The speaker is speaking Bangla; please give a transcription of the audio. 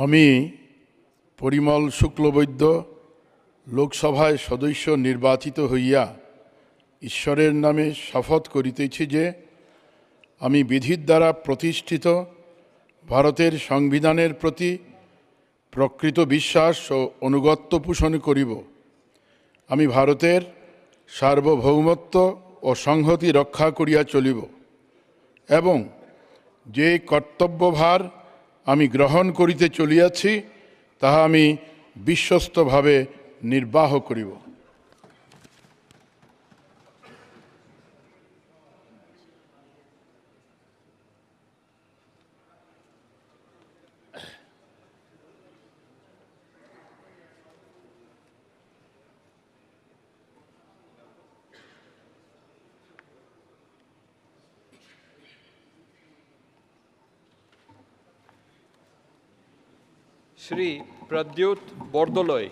আমি পরিমল শুক্লবৈদ্য লোকসভায় সদস্য নির্বাচিত হইয়া ঈশ্বরের নামে শপথ করিতেছি যে আমি বিধির দ্বারা প্রতিষ্ঠিত ভারতের সংবিধানের প্রতি প্রকৃত বিশ্বাস ও অনুগত্য পোষণ করিব। আমি ভারতের সার্বভৌমত্ব ও সংহতি রক্ষা করিয়া চলিব এবং যে কর্তব্যভার আমি গ্রহণ করিতে চলিয়াছি তাহা আমি বিশ্বস্তভাবে নির্বাহ করিব। শ্রী প্রদ্যুৎ বরদলৈ।